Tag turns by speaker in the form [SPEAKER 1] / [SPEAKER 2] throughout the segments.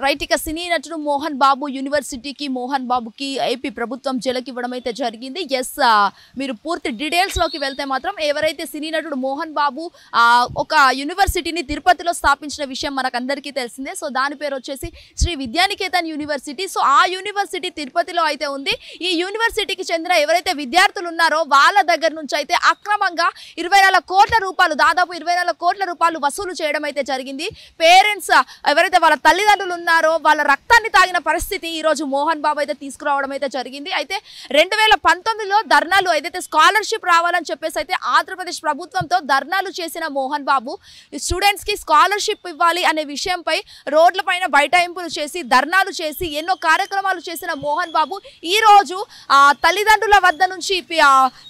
[SPEAKER 1] Right ఇక సినీ నటుడు మోహన్ బాబు యూనివర్సిటీకి మోహన్ బాబుకి ఏపీ ప్రభుత్వం జలకివ్వడం అయితే జరిగింది. ఎస్, మీరు పూర్తి డీటెయిల్స్లోకి వెళ్తే మాత్రం ఎవరైతే సినీ నటుడు మోహన్ బాబు ఒక యూనివర్సిటీని తిరుపతిలో స్థాపించిన విషయం మనకందరికీ తెలిసిందే. సో దాని పేరు వచ్చేసి శ్రీ విద్యానికేతన్ యూనివర్సిటీ. సో ఆ యూనివర్సిటీ తిరుపతిలో అయితే ఉంది. ఈ యూనివర్సిటీకి చెందిన ఎవరైతే విద్యార్థులు ఉన్నారో వాళ్ళ దగ్గర నుంచి అయితే అక్రమంగా 24 కోట్ల రూపాయలు, దాదాపు 24 కోట్ల రూపాయలు వసూలు చేయడం అయితే జరిగింది. పేరెంట్స్ ఎవరైతే వాళ్ళ తల్లిదండ్రులు ఉన్నారో వాళ్ళ రక్తాన్ని తాగిన పరిస్థితి ఈ రోజు మోహన్ బాబు అయితే తీసుకురావడం అయితే జరిగింది. అయితే 2019లో ధర్నాలు ఏదైతే స్కాలర్షిప్ రావాలని చెప్పేసి అయితే ఆంధ్రప్రదేశ్ ప్రభుత్వంతో ధర్నాలు చేసిన మోహన్ బాబు స్టూడెంట్స్ కి స్కాలర్షిప్ ఇవ్వాలి అనే విషయంపై రోడ్ల పైన బైఠాయింపులు చేసి ధర్నాలు చేసి ఎన్నో కార్యక్రమాలు చేసిన మోహన్ బాబు ఈ రోజు తల్లిదండ్రుల వద్ద నుంచి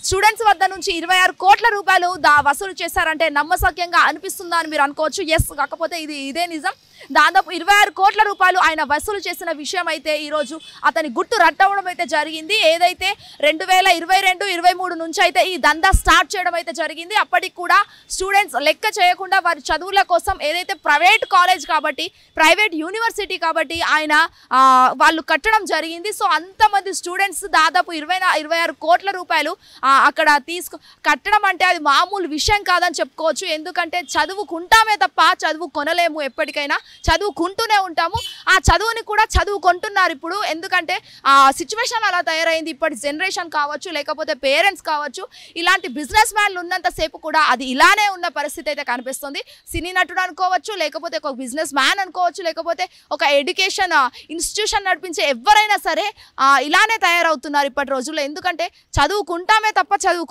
[SPEAKER 1] స్టూడెంట్స్ వద్ద నుంచి 26 కోట్ల రూపాయలు వసూలు చేశారంటే నమ్మశక్యంగా అనిపిస్తుందా అని మీరు అనుకోవచ్చు. ఎస్, కాకపోతే ఇదే నిజం. దాదాపు 26 కోట్ల రూపాయలు ఆయన వసూలు చేసిన విషయం అయితే ఈరోజు అతని గుట్టు రట్టవడం అయితే జరిగింది. ఏదైతే 2022-23 నుంచి అయితే ఈ దందా స్టార్ట్ చేయడం అయితే జరిగింది. అప్పటికి కూడా స్టూడెంట్స్ లెక్క చేయకుండా వారి చదువుల కోసం ఏదైతే ప్రైవేట్ కాలేజ్ కాబట్టి, ప్రైవేట్ యూనివర్సిటీ కాబట్టి ఆయన వాళ్ళు కట్టడం జరిగింది. సో అంతమంది స్టూడెంట్స్ దాదాపు 26 కోట్ల రూపాయలు అక్కడ కట్టడం అంటే అది మామూలు విషయం కాదని చెప్పుకోవచ్చు. ఎందుకంటే చదువుకుంటామే తప్ప చదువు కొనలేము, ఎప్పటికైనా చదువుకుంటూనే ఉంటాము. ఆ చదువుని కూడా చదువుకుంటున్నారు ఇప్పుడు. ఎందుకంటే ఆ సిచ్యువేషన్ అలా తయారైంది. ఇప్పటి జనరేషన్ కావచ్చు, లేకపోతే పేరెంట్స్ కావచ్చు, ఇలాంటి బిజినెస్ మ్యాన్లు ఉన్నంతసేపు కూడా అది ఇలానే ఉన్న పరిస్థితి అయితే కనిపిస్తుంది. సినీ నటుడు అనుకోవచ్చు, లేకపోతే ఒక బిజినెస్ మ్యాన్ అనుకోవచ్చు, లేకపోతే ఒక ఎడ్యుకేషన్ ఇన్స్టిట్యూషన్ నడిపించే ఎవరైనా సరే ఇలానే తయారవుతున్నారు ఇప్పటి రోజుల్లో. ఎందుకంటే చదువుకుంటామే తప్ప చదువు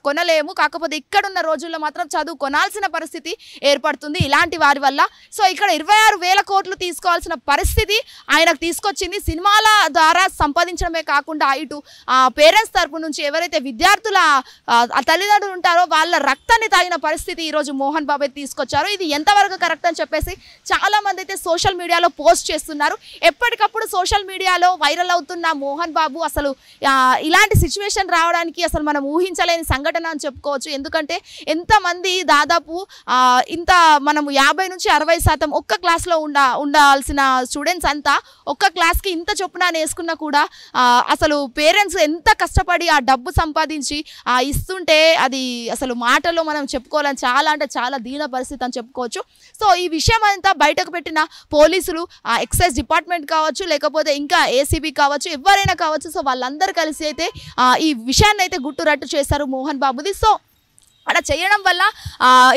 [SPEAKER 1] కొనలేము. కాకపోతే ఇక్కడున్న రోజుల్లో మాత్రం చదువు కొనాల్సిన పరిస్థితి ఏర్పడుతుంది ఇలాంటి వారి వల్ల. సో ఇక్కడ 26,000 కోట్లు తీసుకోవాల్సిన పరిస్థితి ఆయనకు తీసుకొచ్చింది. సినిమాల ద్వారా సంపాదించడమే కాకుండా ఇటు పేరెంట్స్ తరపు నుంచి ఎవరైతే విద్యార్థుల తల్లిదండ్రులు ఉంటారో వాళ్ళ రక్తాన్ని తాగిన పరిస్థితి ఈరోజు మోహన్ బాబు అయితే తీసుకొచ్చారు. ఇది ఎంతవరకు కరెక్ట్ అని చెప్పేసి చాలా మంది అయితే సోషల్ మీడియాలో పోస్ట్ చేస్తున్నారు. ఎప్పటికప్పుడు సోషల్ మీడియాలో వైరల్ అవుతున్న మోహన్ బాబు అసలు ఇలాంటి సిచ్యువేషన్ రావడానికి అసలు మనం ఊహించలేని సంఘటన అని చెప్పుకోవచ్చు. ఎందుకంటే ఎంతమంది దాదాపు ఇంత మనము 50-60% ఒక్క క్లాస్లో ఉండాల్సిన స్టూడెంట్స్ అంతా ఒక్క క్లాస్కి ఇంత చొప్పున వేసుకున్నా కూడా అసలు పేరెంట్స్ ఎంత కష్టపడి ఆ డబ్బు సంపాదించి ఇస్తుంటే అది అసలు మాటల్లో మనం చెప్పుకోవాలని చాలా అంటే చాలా దీన పరిస్థితి అని చెప్పుకోవచ్చు. సో ఈ విషయం అంతా బయటకు పెట్టిన పోలీసులు, ఎక్సైజ్ డిపార్ట్మెంట్ కావచ్చు, లేకపోతే ఇంకా ఏసీబీ కావచ్చు, ఎవరైనా కావచ్చు, సో వాళ్ళందరూ కలిసి అయితే ఈ విషయాన్ని అయితే గుట్టు రట్టు చేశారు మోహన్ బాబుది. సో అలా చేయడం వల్ల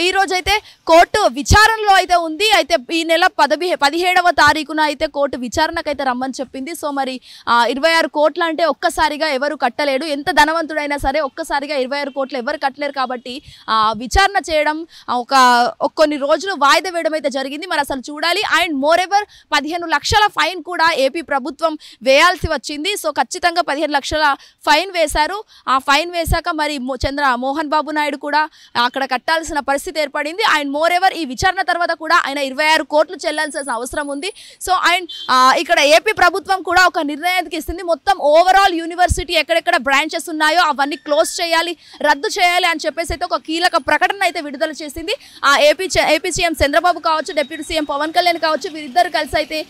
[SPEAKER 1] ఈరోజైతే కోర్టు విచారణలో అయితే ఉంది. అయితే ఈ నెల 17వ తారీఖున అయితే కోర్టు విచారణకైతే రమ్మని చెప్పింది. సో మరి 26 కోట్లు అంటే ఒక్కసారిగా ఎవరు కట్టలేడు. ఎంత ధనవంతుడైనా సరే ఒక్కసారిగా 26 కోట్లు ఎవరు కట్టలేరు. కాబట్టి విచారణ చేయడం కొన్ని రోజులు వాయిదా వేయడం అయితే జరిగింది. మరి అసలు చూడాలి. అండ్ మోరెవర్ 15 లక్షల ఫైన్ కూడా ఏపీ ప్రభుత్వం వేయాల్సి వచ్చింది. సో ఖచ్చితంగా 15 లక్షల ఫైన్ వేశారు. ఆ ఫైన్ వేశాక మరి మోహన్ బాబు నాయుడు కూడా అక్కడ కట్టాల్సిన పరిస్థితి ఏర్పడింది. అండ్ మోరెవర్ ఈ విచారణ తర్వాత కూడా ఆయన 26 కోట్లు చెల్లాల్సిన అవసరం ఉంది. సో అండ్ ఇక్కడ ఏపీ ప్రభుత్వం కూడా ఒక నిర్ణయానికి ఇస్తుంది. మొత్తం ఓవరాల్ యూనివర్సిటీ ఎక్కడెక్కడ బ్రాంచెస్ ఉన్నాయో అవన్నీ క్లోజ్ చేయాలి, రద్దు చేయాలి అని చెప్పేసి అయితే ఒక కీలక ప్రకటన అయితే విడుదల చేసింది. ఏపీ సీఎం చంద్రబాబు కావచ్చు, డిప్యూటీ సీఎం పవన్ కళ్యాణ్ కావచ్చు, వీరిద్దరు కలిసి అయితే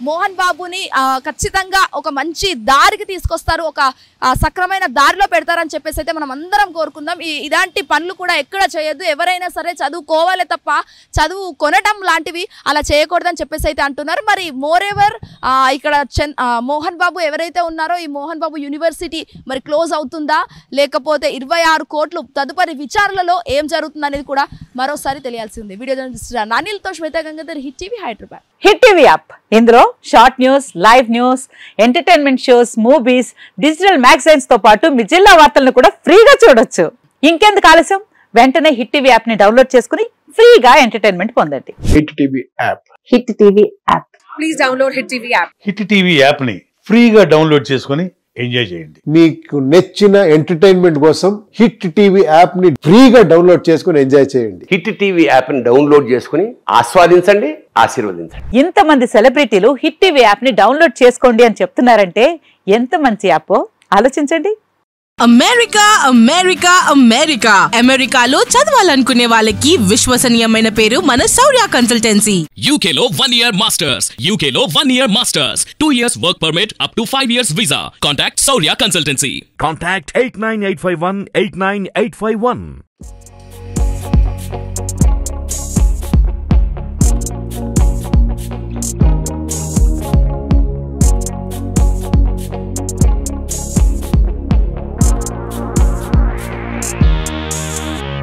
[SPEAKER 1] మోహన్ బాబుని ఖచ్చితంగా ఒక మంచి దారికి తీసుకొస్తారు, ఒక సక్రమైన దారిలో పెడతారని చెప్పేసి అయితే మనం అందరం కోరుకుందాం. ఇలాంటి పనులు కూడా ఎక్కడ చేయొద్దు. ఎవరైనా సరే చదువుకోవాలి తప్ప చదువు కొనడం లాంటివి అలా చేయకూడదని చెప్పేసి అయితే అంటున్నారు. మరి మోరెవర్ ఇక్కడ మోహన్ బాబు ఎవరైతే ఉన్నారో ఈ మోహన్ బాబు యూనివర్సిటీ మరి క్లోజ్ అవుతుందా, లేకపోతే 26 కోట్లు తదుపరి విచారణలో ఏం జరుగుతుంది అనేది కూడా మరోసారి తెలియాల్సి ఉంది. వీడియో జర్నలిస్ట్ అనిల్తో Shweta Gangadhar, hit TV, Hyderabad.
[SPEAKER 2] Hit TV app, ఇందులో short news, live news, entertainment shows, movies, digital magazines తో పాటు మీ జిల్లా వార్తలను కూడా ఫ్రీగా చూడొచ్చు. ఇంకెందుకు ఆలస్యం, వెంటనే హిట్ టీవీ యాప్ ని డౌన్లోడ్ చేసుకుని ఫ్రీగా ఎంటర్టైన్మెంట్ పొందండి.
[SPEAKER 3] Hit TV app,
[SPEAKER 2] hit TV app,
[SPEAKER 4] please download hit TV app.
[SPEAKER 5] Hit TV app ని ఫ్రీగా డౌన్లోడ్ చేసుకుని ఎంజాయ్ చేయండి.
[SPEAKER 3] మీకు నచ్చిన ఎంటర్టైన్మెంట్ కోసం హిట్ టీవీ యాప్ ని ఫ్రీగా డౌన్లోడ్ చేసుకుని ఎంజాయ్ చేయండి.
[SPEAKER 6] హిట్ టీవీ యాప్ ని డౌన్లోడ్ చేసుకుని ఆస్వాదించండి, ఆశీర్వదించండి.
[SPEAKER 2] ఇంతమంది సెలబ్రిటీలు హిట్ టీవీ యాప్ ని డౌన్లోడ్ చేసుకోండి అని చెప్తున్నారంటే ఎంత మంచి యాప్ ఆలోచించండి.
[SPEAKER 7] అమెరికా అమెరికా అమెరికా అమెరికాలో చదవాలనుకునే వాళ్ళకి విశ్వసనీయమైన పేరు మన శౌర్య కన్సల్టెన్సీ.
[SPEAKER 8] UK లో 1 year masters, UK లో 1 year masters, 2 years work permit up to 5 years visa. Contact Saurya Consultancy.
[SPEAKER 9] Contact 89851 89851.